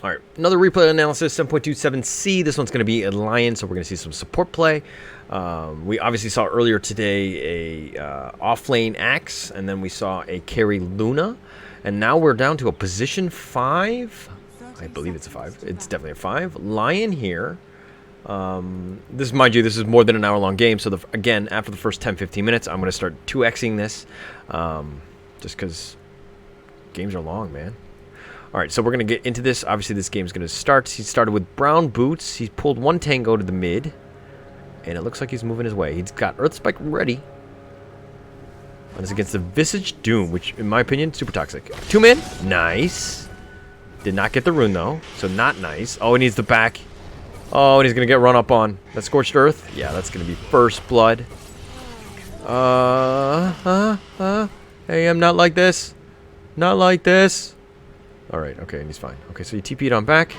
All right, another replay analysis, 7.27C. This one's going to be a Lion, so we're going to see some support play. We obviously saw earlier today a off-lane Axe, and then we saw a carry Luna. And now we're down to a position 5. I believe it's a 5. It's definitely a 5. Lion here. This, mind you, this is more than an hour-long game, so again, after the first 10-15 minutes, I'm going to start 2xing this, just because games are long, man. All right, so we're going to get into this. Obviously, this game's going to start. He started with brown boots. He's pulled one tango to the mid, and it looks like he's moving his way. He's got Earth Spike ready. And it's against the Visage Doom, which, in my opinion, super toxic. 2-man, nice. Did not get the rune, though, so not nice. Oh, he needs the back. Oh, and he's going to get run up on. That Scorched Earth? Yeah, that's going to be first blood. Hey, I'm not like this. Not like this. Alright, okay, and he's fine. Okay, so you TP'd on back.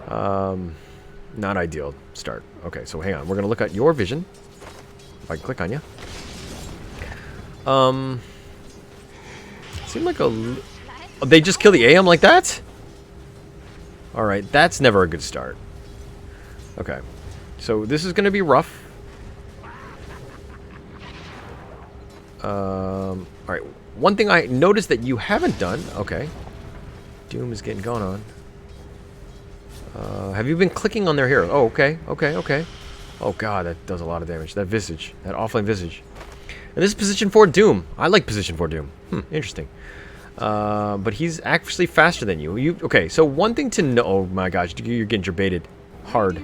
Not ideal start. Okay, so hang on. We're going to look at your vision. If I can click on you. Seemed like a... Oh, they just kill the AM like that? Alright, that's never a good start. Okay, so this is going to be rough. Alright, one thing I noticed that you haven't done... Okay. Doom is getting going on. Have you been clicking on their hero? Oh, okay, okay, okay. Oh god, that does a lot of damage. That Visage, that offlane Visage. And this is position 4 Doom. I like position 4 Doom. Interesting. But he's actually faster than you. Okay, so one thing to know... Oh my gosh, you're getting jebaited hard.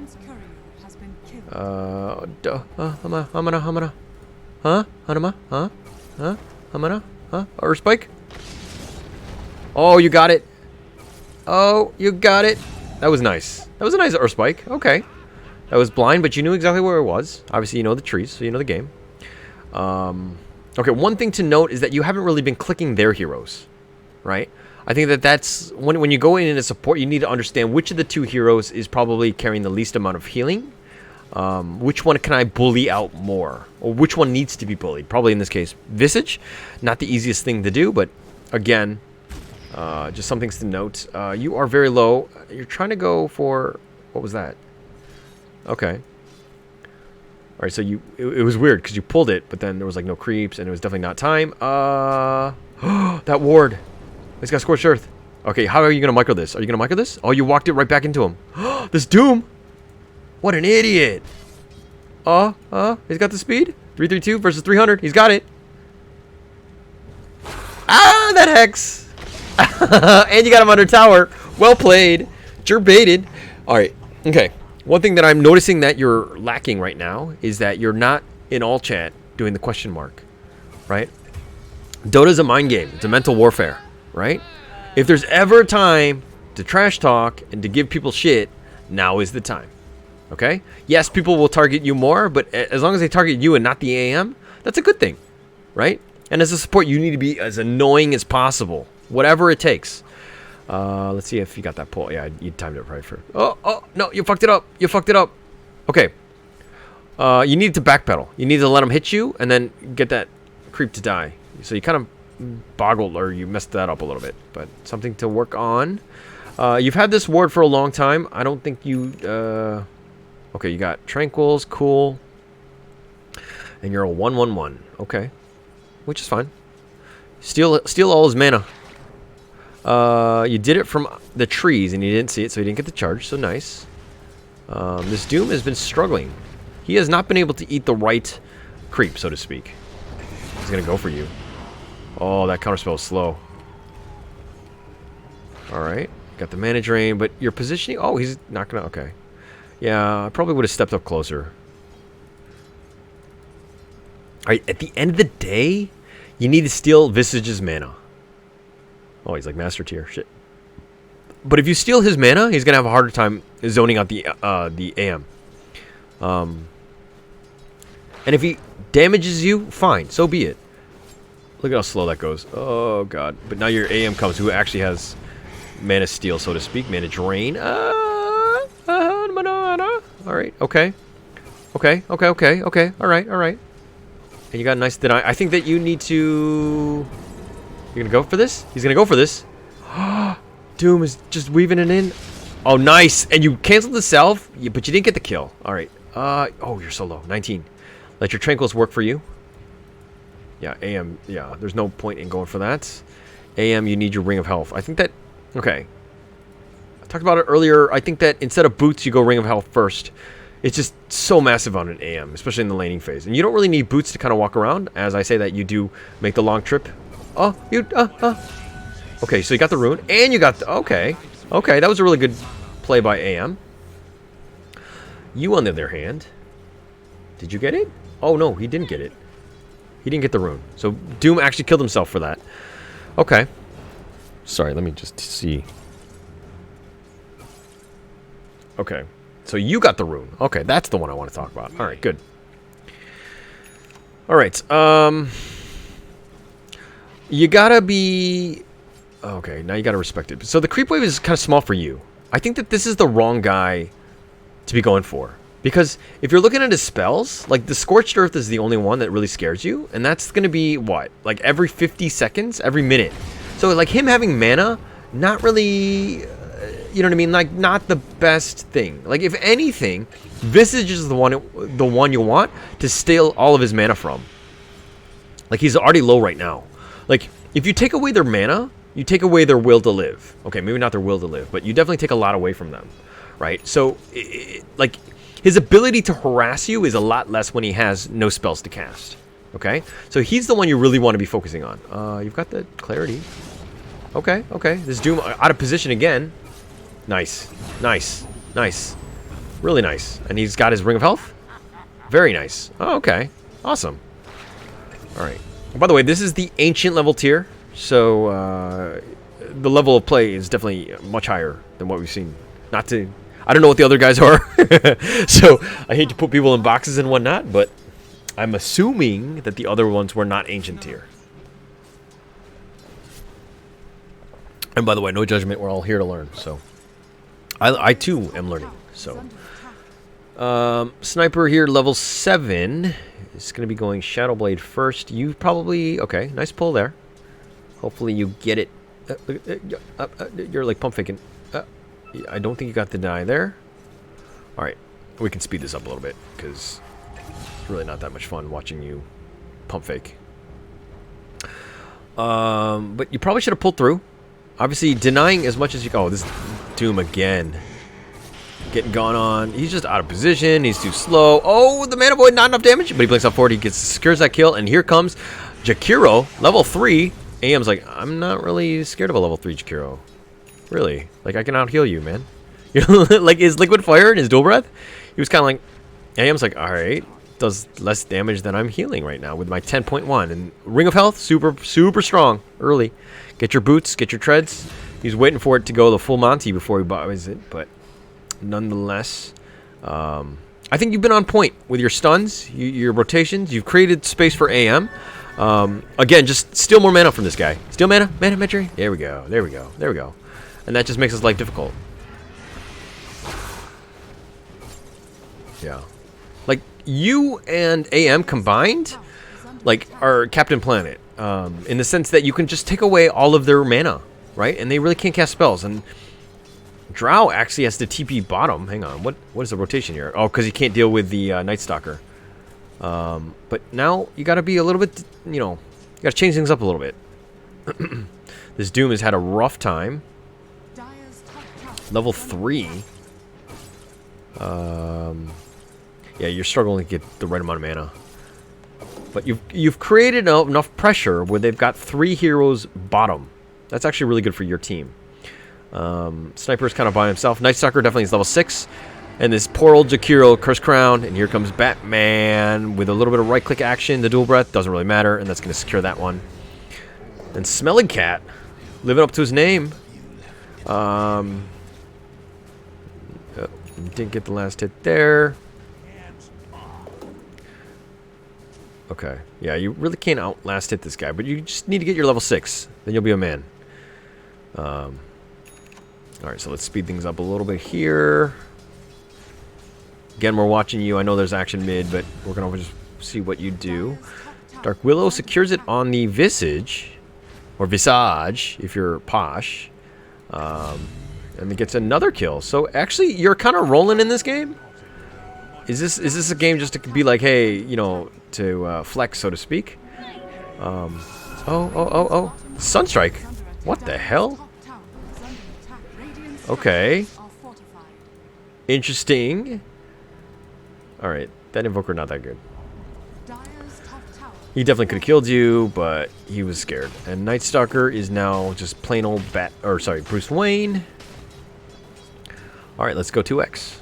Earth Spike? Oh, you got it. Oh, you got it. That was nice. That was a nice Earth Spike. Okay. That was blind, but you knew exactly where it was. Obviously, you know the trees, so you know the game. Okay, one thing to note is that you haven't really been clicking their heroes, right? I think that's... When you go in as support, you need to understand which of the two heroes is probably carrying the least amount of healing. Which one can I bully out more? Or which one needs to be bullied? Probably in this case, Visage. Not the easiest thing to do, but again... just some things to note. You are very low. You're trying to go for... What was that? Okay. Alright, so it was weird because you pulled it, but then there was like no creeps, and it was definitely not time. That ward. He's got Scorched Earth. Okay, how are you going to micro this? Are you going to micro this? Oh, you walked it right back into him. This Doom. What an idiot. He's got the speed. 332 versus 300. He's got it. Ah, that Hex. And you got him under tower. Well played. Jebaited. Alright, okay. One thing that I'm noticing that you're lacking right now is that you're not in all chat doing the question mark. Right? Dota's a mind game. It's a mental warfare. Right? If there's ever a time to trash talk and to give people shit, now is the time. Okay? Yes, people will target you more, but as long as they target you and not the AM, that's a good thing. Right? And as a support, you need to be as annoying as possible. Whatever it takes. Let's see if you got that pull. Yeah, you timed it right for... Oh, no, you fucked it up. You fucked it up. Okay. You need to backpedal. You need to let him hit you and then get that creep to die. So you kind of boggled or you messed that up a little bit. But something to work on. You've had this ward for a long time. I don't think you... Okay, you got Tranquils. Cool. And you're a 1/1/1. Okay. Which is fine. Steal all his mana. You did it from the trees, and you didn't see it, so you didn't get the charge, so nice. This Doom has been struggling. He has not been able to eat the right creep, so to speak. He's going to go for you. Oh, that counterspell is slow. Alright, got the mana drain, but your positioning... Oh, he's not going to... Okay. Yeah, I probably would have stepped up closer. Alright, at the end of the day, you need to steal Visage's mana. Oh, he's like master tier. Shit. But if you steal his mana, he's gonna have a harder time zoning out the AM. And if he damages you, fine, so be it. Look at how slow that goes. Oh god. But now your AM comes, who actually has mana steal, so to speak, mana drain. All right. Okay. All right. And you got a nice deny. I think that you need to... You're gonna go for this? He's gonna go for this. Doom is just weaving it in. Oh, nice. And you canceled the self, but you didn't get the kill. All right. Oh, you're so low. 19. Let your tranquils work for you. Yeah, AM. Yeah, there's no point in going for that. AM, you need your ring of health. I think that... Okay. I talked about it earlier. I think that instead of boots, you go ring of health first. It's just so massive on an AM, especially in the laning phase. And you don't really need boots to kind of walk around. As I say that, you do make the long trip. Oh, you... Okay, so you got the rune. And you got the... Okay. Okay, that was a really good play by AM. You, on the other hand... Did you get it? Oh, no, he didn't get it. He didn't get the rune. So Doom actually killed himself for that. Okay. Sorry, let me just see. Okay. So you got the rune. Okay, that's the one I want to talk about. All right, good. All right. You gotta be... Okay, now you gotta respect it. So the creep wave is kind of small for you. I think that this is the wrong guy to be going for. Because if you're looking at his spells, like the Scorched Earth is the only one that really scares you. And that's going to be, what? Like every 50 seconds? Every minute. So like him having mana, not really, you know what I mean? Like not the best thing. Like if anything, Visage is the one you want to steal all of his mana from. Like he's already low right now. Like if you take away their mana, you take away their will to live. Okay, maybe not their will to live, but you definitely take a lot away from them. Right? So, like... His ability to harass you is a lot less when he has no spells to cast. Okay? So he's the one you really want to be focusing on. You've got the clarity. Okay, okay. This Doom out of position again. Nice. Nice. Nice. Really nice. And he's got his Ring of Health? Very nice. Oh, okay. Awesome. Alright. By the way, this is the Ancient level tier. So, the level of play is definitely much higher than what we've seen. Not to... I don't know what the other guys are, so I hate to put people in boxes and whatnot, but I'm assuming that the other ones were not Ancient tier. And by the way, no judgment, we're all here to learn, so I too am learning. So Sniper here, level 7, is going to be going Shadowblade first. You probably, okay, nice pull there. Hopefully you get it. You're like pump faking. I don't think you got the die there. Alright, we can speed this up a little bit, because it's really not that much fun watching you pump fake. But you probably should have pulled through. Obviously, denying as much as you... Oh, this Doom again. Getting gone on. He's just out of position. He's too slow. Oh, the Mana Void, not enough damage. But he blinks up forward. He secures that kill. And here comes Jakiro, level 3. AM's like, I'm not really scared of a level 3 Jakiro. Really? Like, I can out-heal you, man. You know, like, his Liquid Fire and his Dual Breath, he was kind of like... AM's like, alright, does less damage than I'm healing right now with my 10.1. And Ring of Health, super, super strong, early. Get your boots, get your treads. He's waiting for it to go the full Monty before he buys it, but nonetheless... I think you've been on point with your stuns, your rotations. You've created space for AM. Again, just steal more mana from this guy. Steal mana, Metry. There we go, there we go, there we go. And that just makes his life difficult. Yeah. Like, you and AM combined, like, are Captain Planet. In the sense that you can just take away all of their mana, right? And they really can't cast spells. And Drow actually has to TP bottom. Hang on, what is the rotation here? Oh, because he can't deal with the Night Stalker. But now you got to be a little bit, you know, you got to change things up a little bit. This Doom has had a rough time. Level 3. Yeah, you're struggling to get the right amount of mana. But you've created enough pressure where they've got 3 heroes bottom. That's actually really good for your team. Sniper's kind of by himself. Night Stalker definitely is level 6. And this poor old Jakiro, Curse Crown. And here comes Batman with a little bit of right-click action. The Dual Breath doesn't really matter, and that's going to secure that one. And Smelling Cat, living up to his name. Didn't get the last hit there. Okay. Yeah, you really can't outlast hit this guy, but you just need to get your level 6. Then you'll be a man. Alright, so let's speed things up a little bit here. Again, we're watching you. I know there's action mid, but we're going to just see what you do. Dark Willow secures it on the Visage. Or Visage, if you're posh. And he gets another kill. So actually, you're kind of rolling in this game. Is this a game just to be like, hey, you know, to flex, so to speak? Oh. Sunstrike. What the hell? Okay. Interesting. Alright, that Invoker not that good. He definitely could have killed you, but he was scared. And Night Stalker is now just plain old Bruce Wayne. Alright, let's go 2x.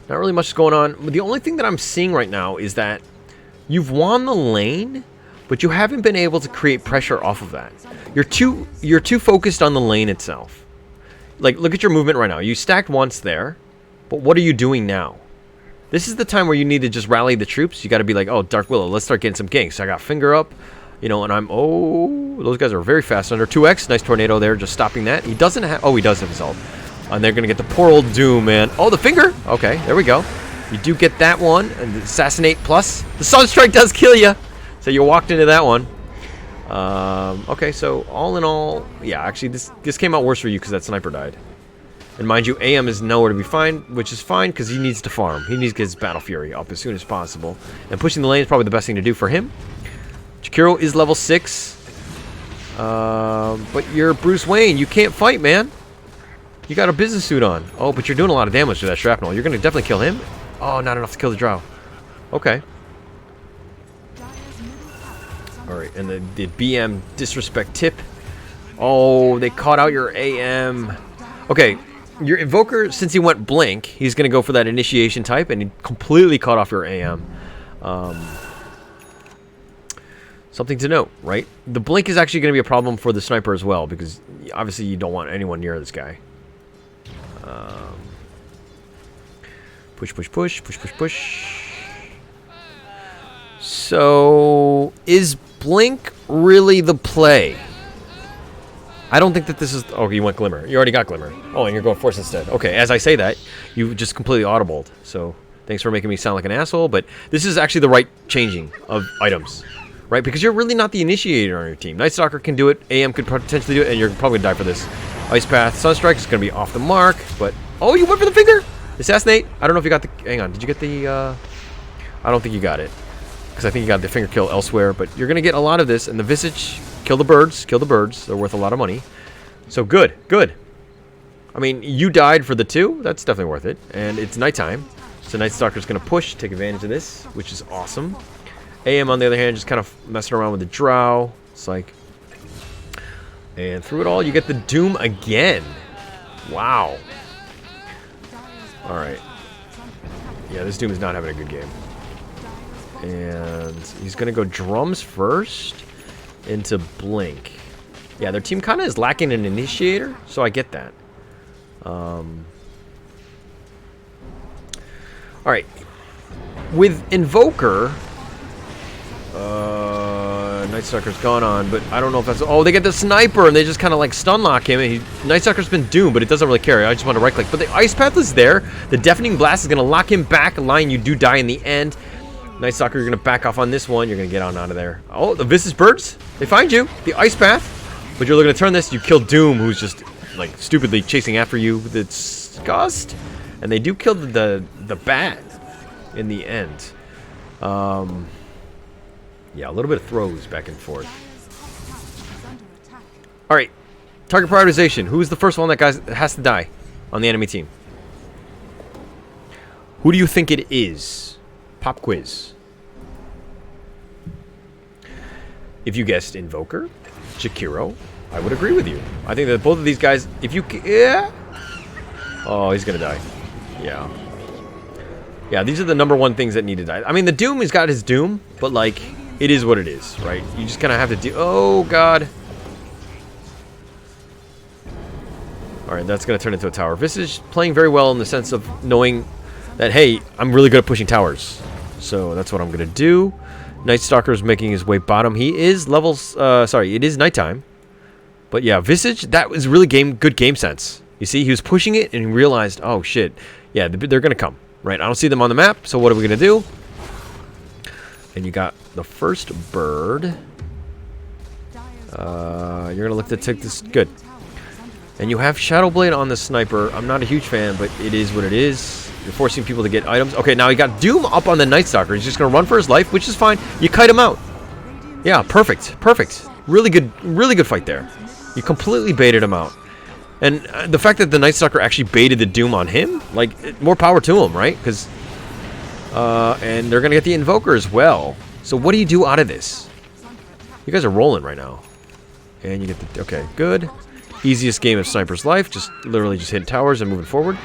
Not really much going on. The only thing that I'm seeing right now is that you've won the lane, but you haven't been able to create pressure off of that. You're too focused on the lane itself. Like, look at your movement right now. You stacked once there, but what are you doing now? This is the time where you need to just rally the troops. You got to be like, oh, Dark Willow, let's start getting some ganks. So I got Finger up, you know, and those guys are very fast under 2x. Nice tornado there, just stopping that. He doesn't have, he does have his ult. And they're going to get the poor old Doom, man. Oh, the Finger. Okay, there we go. You do get that one. And the Assassinate plus. The Sunstrike does kill you. So you walked into that one. Okay, so all in all, yeah, actually this came out worse for you because that sniper died. And mind you, AM is nowhere to be found, which is fine because he needs to farm. He needs to get his Battle Fury up as soon as possible. And pushing the lane is probably the best thing to do for him. Chikiro is level 6. But you're Bruce Wayne. You can't fight, man. You got a business suit on. Oh, but you're doing a lot of damage to that shrapnel. You're going to definitely kill him. Oh, not enough to kill the drow. Okay. Alright, and the BM disrespect tip. Oh, they caught out your AM. Okay, your Invoker, since he went blink, he's going to go for that initiation type, and he completely caught off your AM. Something to note, right? The blink is actually going to be a problem for the sniper as well, because obviously you don't want anyone near this guy. Push. So, is blink really the play? I don't think that this is... Oh, you went Glimmer. You already got Glimmer. Oh, and you're going Force instead. Okay, as I say that, you just completely audibled. So, thanks for making me sound like an asshole, but this is actually the right changing of items. Right? Because you're really not the initiator on your team. Night Stalker can do it, AM could potentially do it, and you're probably going to die for this. Ice Path, Sunstrike is going to be off the mark, but... Oh, you went for the Finger! Assassinate! I don't know if you got the... Hang on, did you get the... I don't think you got it. Because I think you got the Finger kill elsewhere, but you're going to get a lot of this, and the Visage... Kill the birds. They're worth a lot of money. So, good. I mean, you died for the 2. That's definitely worth it. And it's nighttime. So, Night Stalker's going to push, take advantage of this, which is awesome. AM, on the other hand, just kind of messing around with the drow. It's like... And through it all, you get the Doom again. Wow. Alright. Yeah, this Doom is not having a good game. And he's going to go drums first into blink. Yeah, their team kind of is lacking an initiator, so I get that. Alright. With Invoker... Night Stalker's gone on, but I don't know if that's... Oh, they get the sniper, and they just kind of like stun lock him, and Night Stalker's been doomed, but it doesn't really carry. I just want to right click. But the Ice Path is there. The Deafening Blast is going to lock him back. Line, you do die in the end. Night Stalker, you're going to back off on this one. You're going to get on out of there. Oh, the Visage Birds. They find you. The Ice Path. But you're looking to turn this. You kill Doom, who's just like stupidly chasing after you with its gust. And they do kill the bat in the end. Yeah, a little bit of throws back and forth. Alright. Target prioritization. Who's the first one that has to die on the enemy team? Who do you think it is? Pop quiz. If you guessed Invoker, Chikiro, I would agree with you. I think that both of these guys, if you... Yeah. Oh, he's going to die. Yeah. Yeah, these are the #1 things that need to die. I mean, the Doom has got his Doom, but, like, it is what it is, right? You just kind of have to do... Oh, God. Alright, that's going to turn into a tower. Visage playing very well in the sense of knowing that, hey, I'm really good at pushing towers. So that's what I'm going to do. Night Stalker is making his way bottom. He is levels... sorry, it is nighttime. But yeah, Visage, that was really good game sense. You see, he was pushing it and he realized, oh, shit. Yeah, they're going to come. Right, I don't see them on the map, so what are we going to do? And you got the first bird. You're going to look to take this... Good. And you have Shadow Blade on the sniper. I'm not a huge fan, but it is what it is. You're forcing people to get items. Okay, now he got Doom up on the Night Stalker. He's just going to run for his life, which is fine. You kite him out. Yeah, perfect. Perfect. Really good fight there. You completely baited him out. And the fact that the Night Stalker actually baited the Doom on him, like, more power to him, right? Because, and they're going to get the Invoker as well. So what do you do out of this? You guys are rolling right now. And you get the, okay, good. Easiest game of Sniper's life. Just literally just hitting towers and moving forward.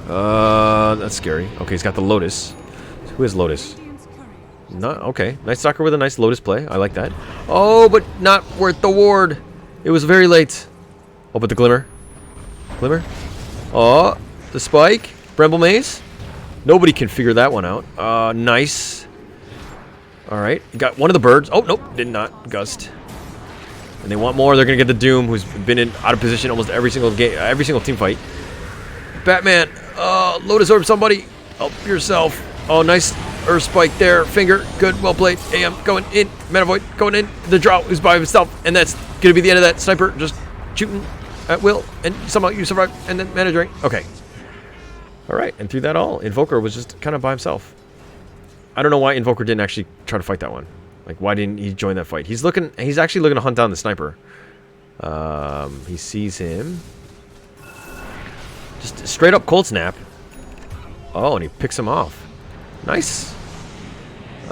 That's scary. Okay, he's got the Lotus. Who has Lotus? No, okay. Night Stalker with a nice Lotus play. I like that. Oh, but not worth the ward. It was very late. Oh, but the Glimmer. Glimmer. Oh, the Spike. Bramble Maze. Nobody can figure that one out. Nice. Alright. Got one of the birds. Oh, nope. Did not. Gust. And they want more. They're going to get the Doom, who's been out of position almost every single game, every single team fight. Batman. Lotus Orb somebody. Help yourself. Oh, nice Earth Spike there. Finger. Good. Well played. AM going in. Mana Void going in. The Drought who's by himself. And that's going to be the end of that. Sniper just shooting at will. And somehow you survive. And then Mana Drain. Okay. Alright. And through that all, Invoker was just kind of by himself. I don't know why Invoker didn't actually try to fight that one. Like, why didn't he join that fight? He's actually looking to hunt down the Sniper. He sees him. Just straight up cold snap. Oh, and he picks him off. Nice.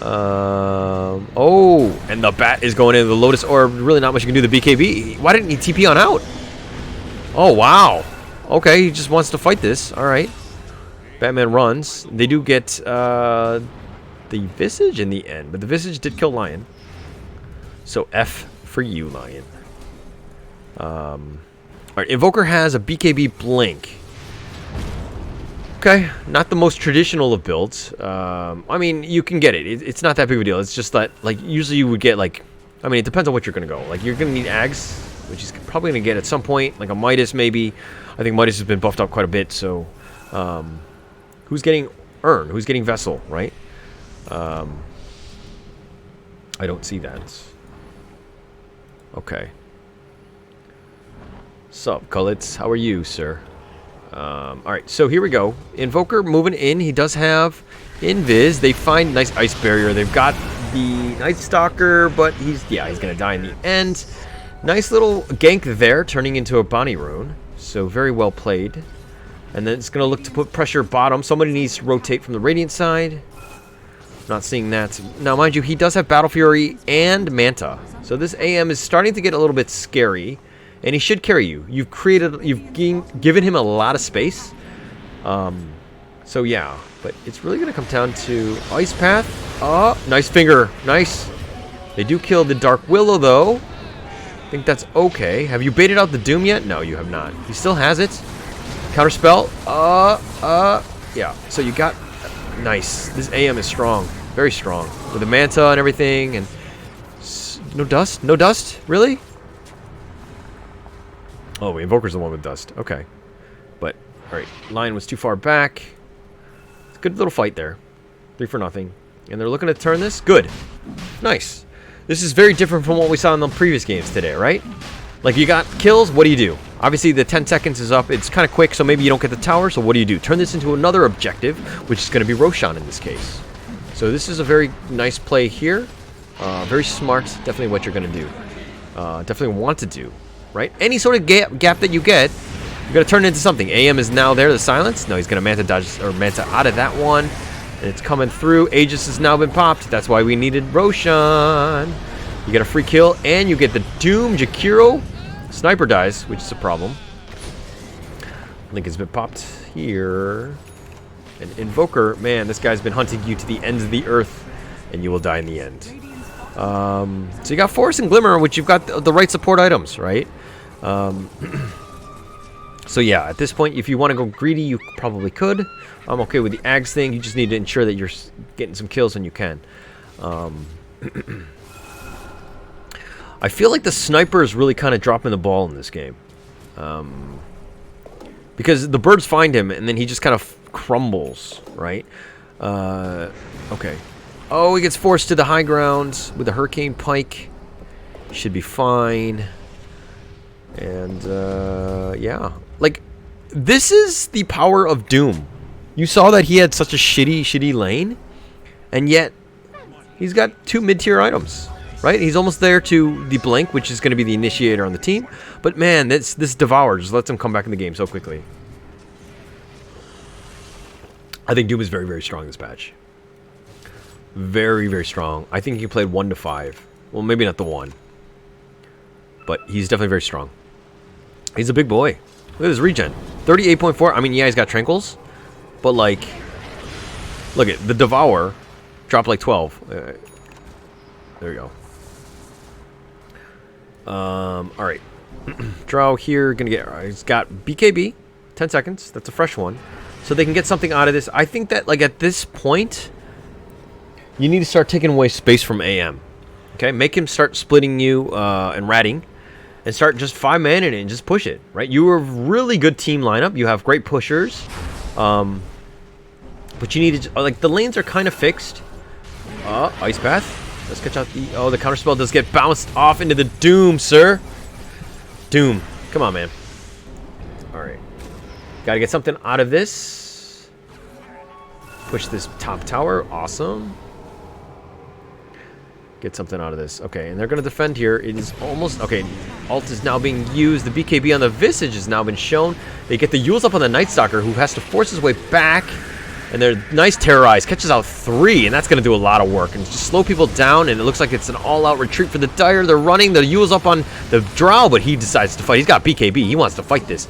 Oh, and the bat is going into the Lotus Orb. Really not much you can do. The BKB. Why didn't he TP on out? Oh, wow. Okay, he just wants to fight this. All right. Batman runs. They do get the Visage in the end, but the Visage did kill Lion. So F for you, Lion. All right, Invoker has a BKB Blink. Okay, not the most traditional of builds. I mean, you can get it. It's not that big of a deal. It's just that, like, usually you would get, like, I mean, it depends on what you're going to go. Like, you're going to need Ags, which he's probably going to get at some point. Like a Midas, maybe. I think Midas has been buffed up quite a bit, so... who's getting Urn? Who's getting Vessel, right? I don't see that. Okay. Sup, Cullets? How are you, sir? Alright, so here we go. Invoker moving in. He does have Invis. They find nice Ice Barrier. They've got the Night Stalker, but he's going to die in the end. Nice little gank there, turning into a Bonnie Rune. So very well played. And then it's going to look to put pressure bottom. Somebody needs to rotate from the Radiant side. Not seeing that. Now, mind you, he does have Battle Fury and Manta. So this AM is starting to get a little bit scary. And he should carry you. You've given him a lot of space. So yeah, but it's really going to come down to Ice Path. Oh, nice finger. Nice. They do kill the Dark Willow, though. I think that's okay. Have you baited out the Doom yet? No, you have not. He still has it. Counterspell. Yeah. So you got... Nice. This AM is strong. Very strong. With the Manta and everything. And... No dust? No dust? Really? Oh, Invoker's the one with dust. Okay. But, alright. Lion was too far back. It's a good little fight there. 3-0. And they're looking to turn this. Good. Nice. This is very different from what we saw in the previous games today, right? Like, you got kills, what do you do? Obviously, the 10 seconds is up. It's kind of quick, so maybe you don't get the tower, so what do you do? Turn this into another objective, which is going to be Roshan in this case. So this is a very nice play here. Very smart. Definitely what you're going to do. Definitely want to do. Right? Any sort of gap that you get, you got to turn it into something. AM is now there, the silence. No, he's going to Manta dodge, or Manta out of that one. And it's coming through. Aegis has now been popped. That's why we needed Roshan. You get a free kill, and you get the Doom Jakiro. Sniper dies, which is a problem. Link has been popped here. And Invoker, man, this guy's been hunting you to the ends of the earth, and you will die in the end. So you got Force and Glimmer, which you've got the right support items, right? So yeah, at this point, if you want to go greedy, you probably could. I'm okay with the Ags thing. You just need to ensure that you're getting some kills when you can. I feel like the Sniper is really kind of dropping the ball in this game. Because the birds find him, and then he just kind of crumbles, right? Okay. Oh, he gets forced to the high ground with a Hurricane Pike. Should be fine. And, yeah. Like, this is the power of Doom. You saw that he had such a shitty lane, and yet he's got 2 mid-tier items, right? He's almost there to the Blink, which is going to be the initiator on the team. But, man, this Devour just lets him come back in the game so quickly. I think Doom is very, very strong this patch. Very, very strong. I think he played 1 to 5. Well, maybe not the 1. But he's definitely very strong. He's a big boy. Look at his regen. 38.4. I mean, yeah, he's got Tranquils. But, like, look at the Devour dropped like 12. There you go. Alright. Drow here. Gonna get. He's got BKB. 10 seconds. That's a fresh one. So they can get something out of this. I think that, like, at this point, you need to start taking away space from AM. Okay? Make him start splitting you and ratting. And start just 5-man in it and just push it, right? You were a really good team lineup. You have great pushers. But you need to... Like, the lanes are kind of fixed. Ice Path. Let's catch out the... Oh, the counterspell does get bounced off into the Doom, sir. Doom. Come on, man. Alright. Gotta get something out of this. Push this top tower. Awesome. Get something out of this. Okay, and they're going to defend here. It is almost... Okay, ult is now being used. The BKB on the Visage has now been shown. They get the Yules up on the Night Stalker, who has to force his way back. And they're nice Terrorize. Catches out 3, and that's going to do a lot of work. And just slow people down, and it looks like it's an all-out retreat for the Dire. They're running. The Yules up on the Drow, but he decides to fight. He's got BKB. He wants to fight this.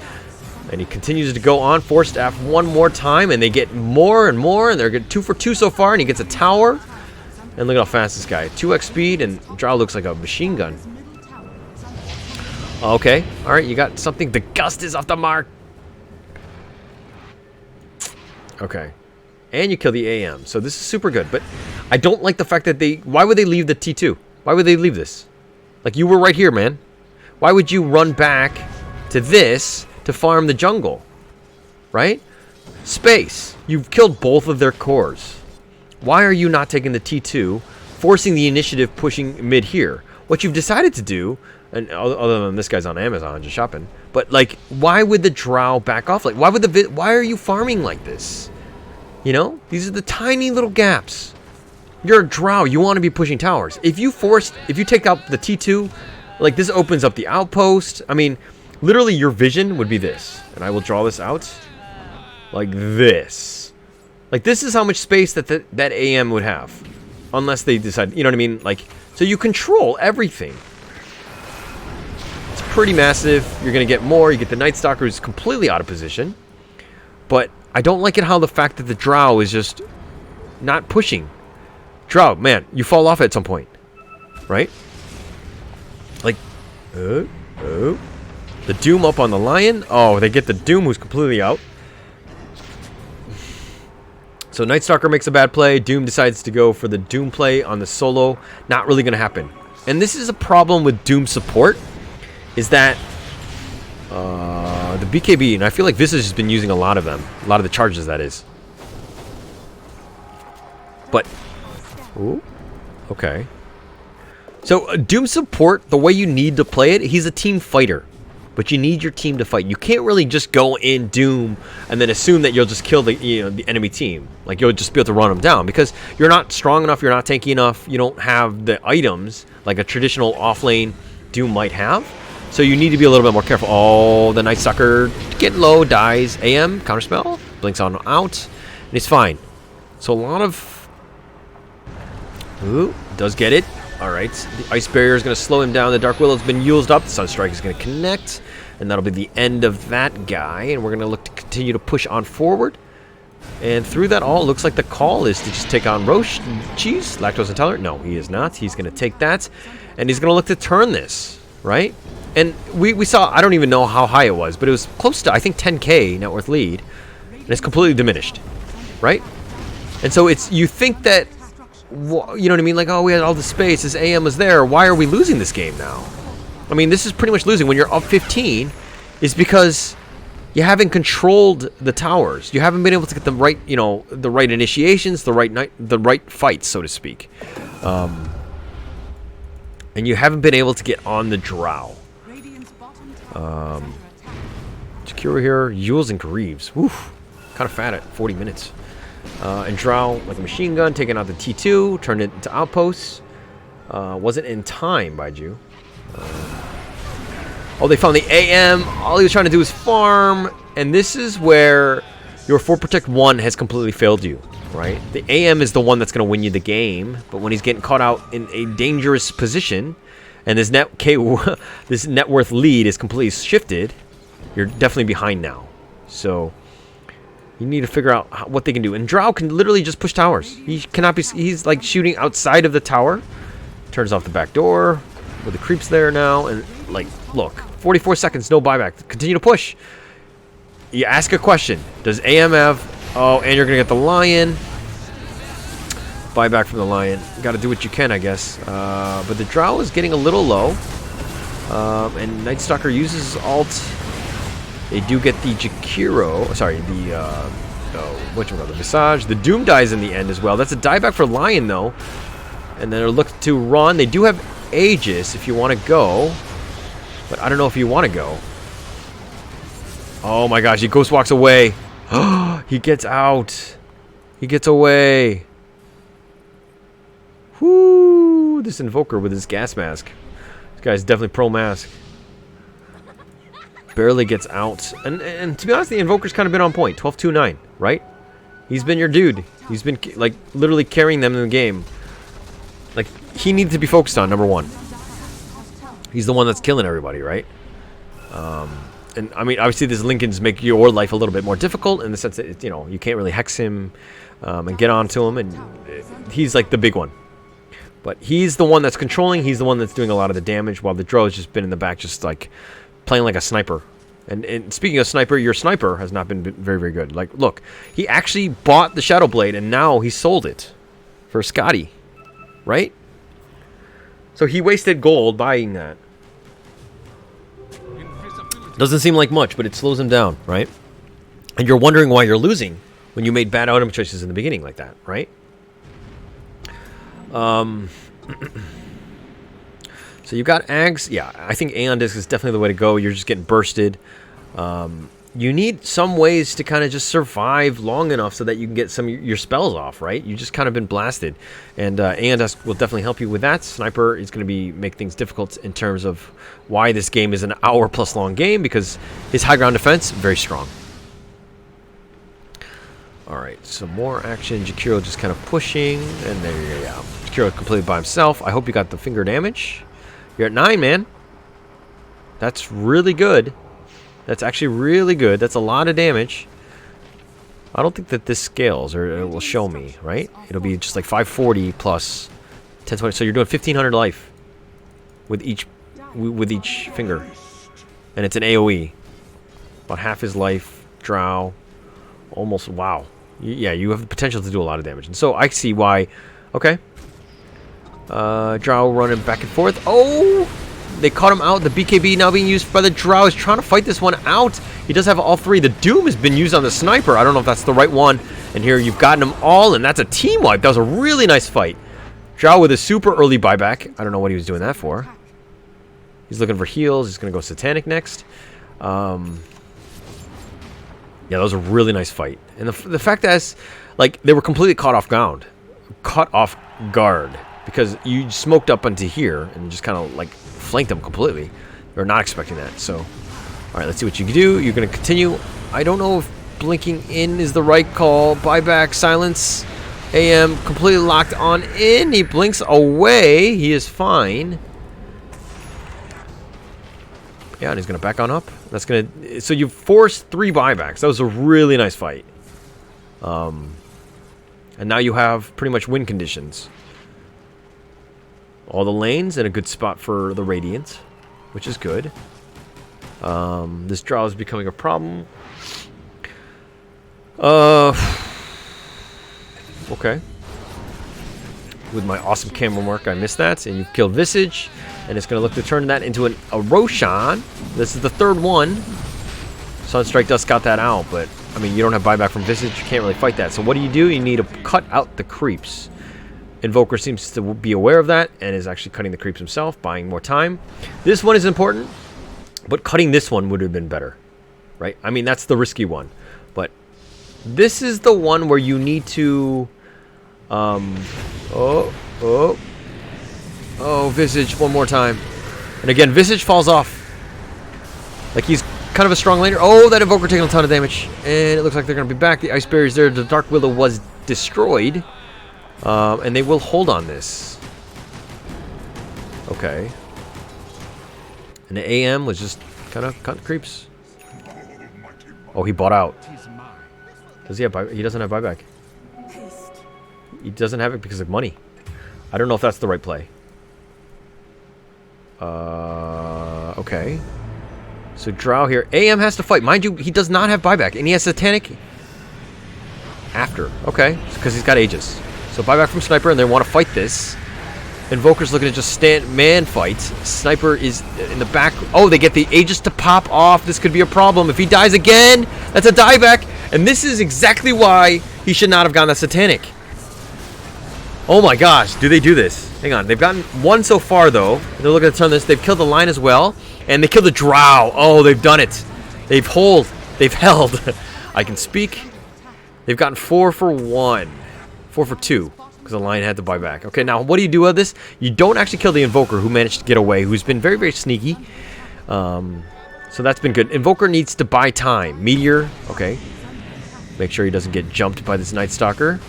And he continues to go on. Force staff one more time, and they get more and more. And they're getting 2 for 2 so far, and he gets a tower. And look how fast this guy. 2x speed, and Drow looks like a machine gun. Okay. Alright, you got something. The Gust is off the mark. Okay. And you kill the AM. So this is super good. But I don't like the fact that they... Why would they leave the T2? Why would they leave this? Like, you were right here, man. Why would you run back to this to farm the jungle? Right? Space. You've killed both of their cores. Why are you not taking the T2, forcing the initiative, pushing mid here? What you've decided to do, and other than this guy's on Amazon just shopping, but like, why would the Drow back off? Like, why are you farming like this? You know, these are the tiny little gaps. You're a Drow. You want to be pushing towers. If you take out the T2, like this opens up the outpost. I mean, literally, your vision would be this, and I will draw this out like this. Like, this is how much space that that AM would have. Unless they decide, you know what I mean? Like, so you control everything. It's pretty massive. You're going to get more. You get the Night Stalker who's completely out of position. But I don't like it how the fact that the Drow is just not pushing. Drow, man, you fall off at some point. Right? Like, the Doom up on the Lion. Oh, they get the Doom who's completely out. So Night Stalker makes a bad play. Doom decides to go for the Doom play on the solo. Not really going to happen. And this is a problem with Doom support. Is that the BKB, and I feel like Visage has been using a lot of them. A lot of the charges, that is. But, ooh, okay. So Doom support, the way you need to play it, he's a team fighter. But you need your team to fight. You can't really just go in Doom and then assume that you'll just kill the enemy team. Like, you'll just be able to run them down because you're not strong enough, you're not tanky enough, you don't have the items like a traditional offlane Doom might have. So you need to be a little bit more careful. Oh, the Night Stalker getting low, dies. AM, counterspell, blinks on out, and he's fine. So a lot of... Ooh, does get it. Alright, the Ice Barrier is going to slow him down. The Dark Willow's been used up. The Sunstrike is going to connect. And that'll be the end of that guy. And we're going to look to continue to push on forward. And through that all, it looks like the call is to just take on Roche. Cheese, lactose intolerant. No, he is not. He's going to take that. And he's going to look to turn this, right? And we saw, I don't even know how high it was, but it was close to, I think, 10k net worth lead. And it's completely diminished, right? And so it's, you think that, you know what I mean? Like, oh, we had all the space. This AM was there. Why are we losing this game now? I mean, this is pretty much losing. When you're up 15, is because you haven't controlled the towers. You haven't been able to get the right, the right initiations, the right fights, so to speak. And And you haven't been able to get on the Drow. Secure here. Yules and Greaves. Woof. Kind of fat at 40 minutes. And Drow, like a machine gun, taking out the T2, turned it into outposts. Wasn't in time, by you. Oh, they found the AM. All he was trying to do was farm. And this is where your 4 Protect 1 has completely failed you, right? The AM is the one that's going to win you the game. But when he's getting caught out in a dangerous position, and this this net worth lead is completely shifted, you're definitely behind now. So you need to figure out what they can do. And Drow can literally just push towers. He cannot be. He's like shooting outside of the tower. Turns off the back door with the creeps there now. And like, look, 44 seconds, no buyback. Continue to push. You ask a question. Does AM have? Oh, and you're gonna get the lion. Buyback from the lion. Got to do what you can, I guess. But the Drow is getting a little low. And Night Stalker uses his ult. They do get the Jakiro. Sorry, the the Visage. The Doom dies in the end as well. That's a dieback for Lion though. And then they're looking to run. They do have Aegis if you want to go. But I don't know if you want to go. Oh my gosh, he ghost walks away. He gets out. He gets away. Whoo! This Invoker with his gas mask. This guy's definitely pro mask. Barely gets out. And to be honest, the Invoker's kind of been on point. 12-2-9, right? He's been your dude. He's been, like, literally carrying them in the game. Like, he needs to be focused on, number one. He's the one that's killing everybody, right? And, I mean, obviously, these Lincolns make your life a little bit more difficult in the sense that, you know, you can't really hex him and get onto him. And he's, like, the big one. But he's the one that's controlling. He's the one that's doing a lot of the damage, while the Dro's just been in the back just, like, playing like a sniper. And speaking of sniper, your sniper has not been very, very good. Like, look, he actually bought the Shadow Blade, and now he sold it for Scotty, right? So he wasted gold buying that. Doesn't seem like much, but it slows him down, right? And you're wondering why you're losing when you made bad item choices in the beginning like that, right? So you got Ags. Yeah, I think Aeon Disc is definitely the way to go. You're just getting bursted. You need some ways to kind of just survive long enough so that you can get some of your spells off, right? You just kind of been blasted. And Aeon Disc will definitely help you with that. Sniper is going to make things difficult in terms of why this game is an hour-plus long game, because his high ground defense, very strong. Alright, some more action. Jakiro just kind of pushing. And there you go. Jakiro completely by himself. I hope you got the finger damage. You're at 9, man. That's really good. That's actually really good. That's a lot of damage. I don't think that this scales, or it will show me, right? It'll be just like 540 plus 1020. So you're doing 1,500 life with each finger. And it's an AoE. About half his life. Drow. Almost, wow. Yeah, you have the potential to do a lot of damage. And so I see why. Okay. Drow running back and forth. Oh! They caught him out. The BKB now being used by the Drow. Is trying to fight this one out. He does have all three. The Doom has been used on the Sniper. I don't know if that's the right one. And here you've gotten them all, and that's a team wipe. That was a really nice fight. Drow with a super early buyback. I don't know what he was doing that for. He's looking for heals. He's going to go Satanic next. Yeah, that was a really nice fight. And the fact that, like, they were completely caught off ground. Caught off guard. Because you smoked up onto here and just kind of, like, flanked them completely. They're not expecting that. So, alright, let's see what you can do. You're going to continue. I don't know if blinking in is the right call. Buyback, silence. AM completely locked on in. He blinks away. He is fine. Yeah, and he's going to back on up. That's going to... So you forced 3 buybacks. That was a really nice fight. And now you have pretty much win conditions. All the lanes in a good spot for the Radiant, which is good. This draw is becoming a problem. Okay. With my awesome camera work, I missed that. And you've killed Visage. And it's going to look to turn that into a Roshan. This is the 3rd one. Sunstrike Dust got that out, but, I mean, you don't have buyback from Visage. You can't really fight that. So what do? You need to cut out the creeps. Invoker seems to be aware of that and is actually cutting the creeps himself, buying more time. This one is important, but cutting this one would have been better, right? I mean, that's the risky one. But this is the one where you need to... Oh, Visage one more time. And again, Visage falls off. Like, he's kind of a strong laner. Oh, that Invoker taking a ton of damage. And it looks like they're going to be back. The Ice Barrier's there. The Dark Willow was destroyed. And they will hold on this. Okay. And the AM was just kind of cutting creeps. Oh, he bought out. Does he have buyback? He doesn't have buyback. He doesn't have it because of money. I don't know if that's the right play. Okay. So Drow here. AM has to fight. Mind you, he does not have buyback. And he has Satanic after. Okay. Because he's got Aegis. So buyback from Sniper, and they want to fight this. Invoker's looking to just stand man fight. Sniper is in the back. Oh, they get the Aegis to pop off. This could be a problem. If he dies again, that's a dieback. And this is exactly why he should not have gotten that Satanic. Oh my gosh, do they do this? Hang on, they've gotten one so far though. They're looking to turn this. They've killed the line as well. And they killed the Drow. Oh, they've done it. They've held. I can speak. They've gotten 4 for 1. 4 for 2. Because the line had to buy back. Okay, now what do you do with this? You don't actually kill the Invoker who managed to get away. Who's been very, very sneaky. So that's been good. Invoker needs to buy time. Meteor. Okay. Make sure he doesn't get jumped by this Night Stalker.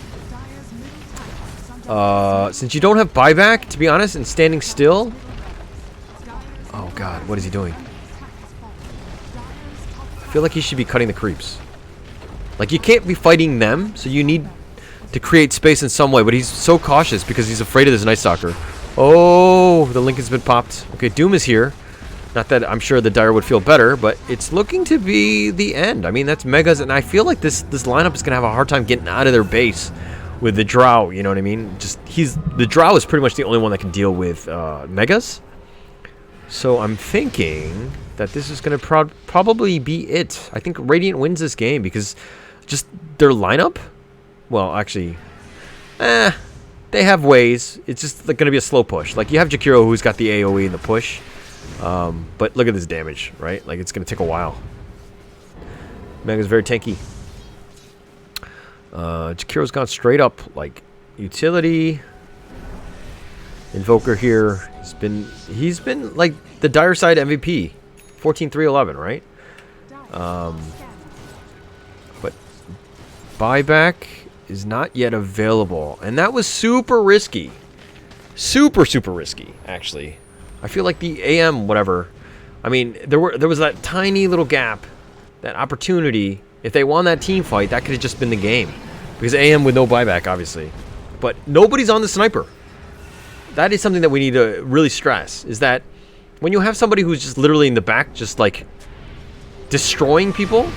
Since you don't have buyback, to be honest, and standing still... Oh god, what is he doing? I feel like he should be cutting the creeps. Like, you can't be fighting them, so you need to create space in some way, but he's so cautious because he's afraid of this Night Stalker. Oh, the link has been popped. Okay, Doom is here. Not that I'm sure the Dire would feel better, but it's looking to be the end. I mean, that's Megas, and I feel like this lineup is going to have a hard time getting out of their base with the Drow, you know what I mean? The Drow is pretty much the only one that can deal with Megas. So I'm thinking that this is going to probably be it. I think Radiant wins this game because just their lineup, well, actually, they have ways. It's just going to be a slow push. Like, you have Jakiro who's got the AoE and the push. But look at this damage, right? Like, it's going to take a while. Mega's very tanky. Jakiro's gone straight up, like, utility. Invoker here. He's been like the Dire side MVP. 14-3-11, right? But buyback is not yet available. And that was super risky. Super, super risky, actually. I feel like the AM, whatever. I mean, there was that tiny little gap, that opportunity. If they won that team fight, that could have just been the game. Because AM with no buyback, obviously. But nobody's on the Sniper. That is something that we need to really stress. Is that when you have somebody who's just literally in the back, just like destroying people,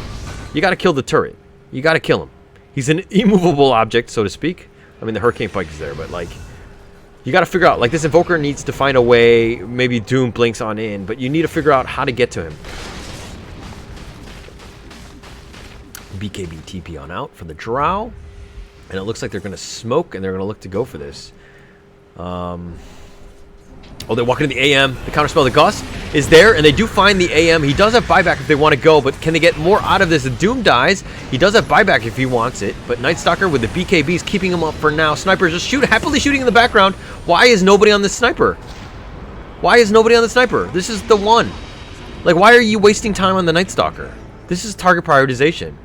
you got to kill the turret. You got to kill him. He's an immovable object, so to speak. I mean, the Hurricane Pike is there, but like, you got to figure out, like, this Invoker needs to find a way. Maybe Doom blinks on in, but you need to figure out how to get to him. BKB TP on out for the Drow. And it looks like they're going to smoke, and they're going to look to go for this. Oh, they're walking to the AM. The counterspell, the Gust, is there, and they do find the AM. He does have buyback if they want to go, but can they get more out of this? The Doom dies. He does have buyback if he wants it, but Night Stalker with the BKBs keeping him up for now. Sniper just happily shooting in the background. Why is nobody on the Sniper? Why is nobody on the Sniper? This is the one. Like, why are you wasting time on the Night Stalker? This is target prioritization.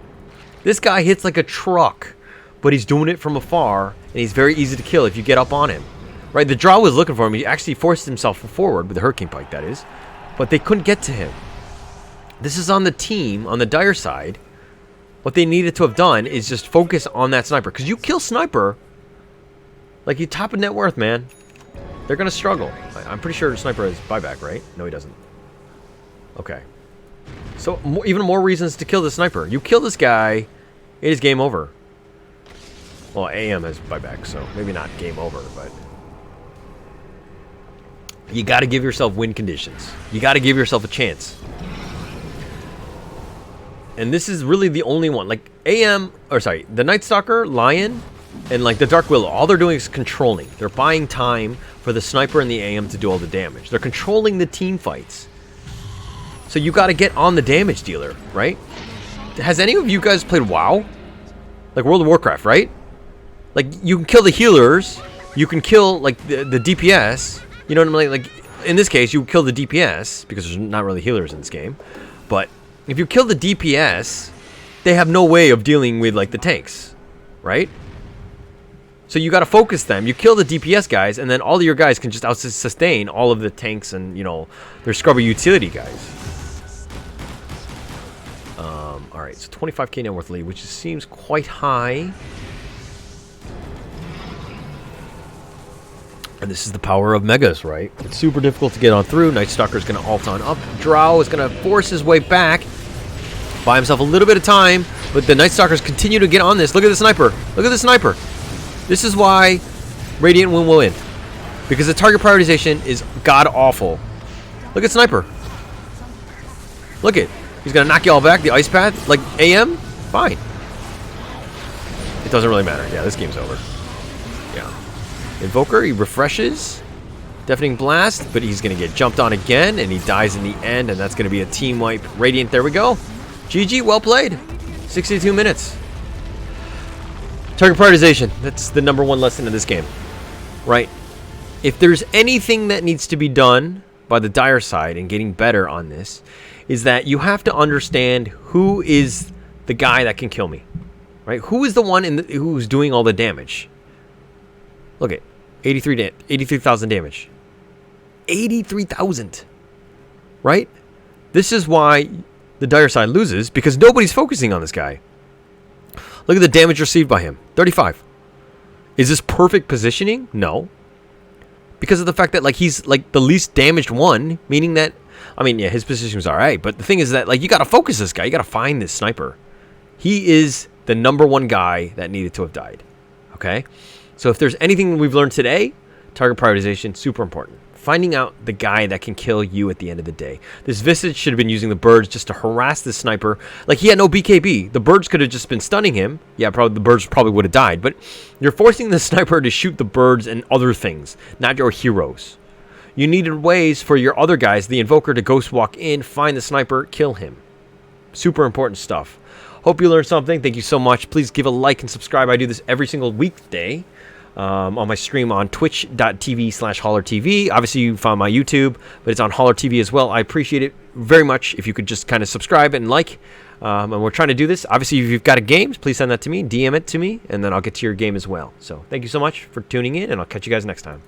This guy hits like a truck, but he's doing it from afar, and he's very easy to kill if you get up on him. Right, the Drow was looking for him. He actually forced himself forward with the Hurricane Pike, that is. But they couldn't get to him. This is on the team, on the Dire side. What they needed to have done is just focus on that Sniper. Because you kill Sniper, like, you top of net worth, man. They're going to struggle. I'm pretty sure Sniper has buyback, right? No, he doesn't. Okay. So, even more reasons to kill the Sniper. You kill this guy, it is game over. Well, AM has buyback, so maybe not game over, but... You got to give yourself win conditions. You got to give yourself a chance. And this is really the only one. Like, AM, or sorry, the Night Stalker, Lion, and like the Dark Willow, all they're doing is controlling. They're buying time for the sniper and the AM to do all the damage. They're controlling the team fights. So you got to get on the damage dealer, right? Has any of you guys played WoW? Like World of Warcraft, right? Like you can kill the healers, you can kill like the DPS. You know what I mean? Like in this case, you kill the DPS because there's not really healers in this game. But if you kill the DPS, they have no way of dealing with like the tanks, right? So you got to focus them. You kill the DPS guys, and then all of your guys can just out-sustain all of the tanks and, you know, their scrubber utility guys. All right, so 25k net worth lead, which seems quite high. And this is the power of megas, right? It's super difficult to get on through. Night Stalker's going to ult on up. Drow is going to force his way back. Buy himself a little bit of time, but the Night Stalkers continue to get on this. Look at the sniper. Look at the sniper. This is why Radiant will win. Because the target prioritization is god-awful. Look at sniper. Look it. He's going to knock you all back. The ice path. Like, AM? Fine. It doesn't really matter. Yeah, this game's over. Yeah. Invoker, he refreshes. Deafening Blast, but he's going to get jumped on again, and he dies in the end, and that's going to be a team wipe. Radiant, there we go. GG, well played. 62 minutes. Target prioritization. That's the #1 lesson in this game. Right? If there's anything that needs to be done by the dire side and getting better on this, is that you have to understand who is the guy that can kill me. Right? Who is the one who's doing all the damage? Look at 83,000 damage. 83,000. Right? This is why the dire side loses, because nobody's focusing on this guy. Look at the damage received by him. 35. Is this perfect positioning? No. Because of the fact that like he's like the least damaged one, meaning that, I mean, yeah, his position was alright, but the thing is that like you got to focus this guy. You got to find this sniper. He is the #1 guy that needed to have died. Okay? So if there's anything we've learned today, target prioritization, super important. Finding out the guy that can kill you at the end of the day. This Visage should have been using the birds just to harass the sniper. Like, he had no BKB. The birds could have just been stunning him. Yeah, probably the birds probably would have died. But you're forcing the sniper to shoot the birds and other things, not your heroes. You needed ways for your other guys, the Invoker, to ghost walk in, find the sniper, kill him. Super important stuff. Hope you learned something. Thank you so much. Please give a like and subscribe. I do this every single weekday. On my stream on twitch.tv/HaulerTV. Obviously, you found my YouTube, but it's on Hauler TV as well. I appreciate it very much if you could just kind of subscribe and like. And we're trying to do this. Obviously, if you've got a game, please send that to me, DM it to me, and then I'll get to your game as well. So thank you so much for tuning in, and I'll catch you guys next time.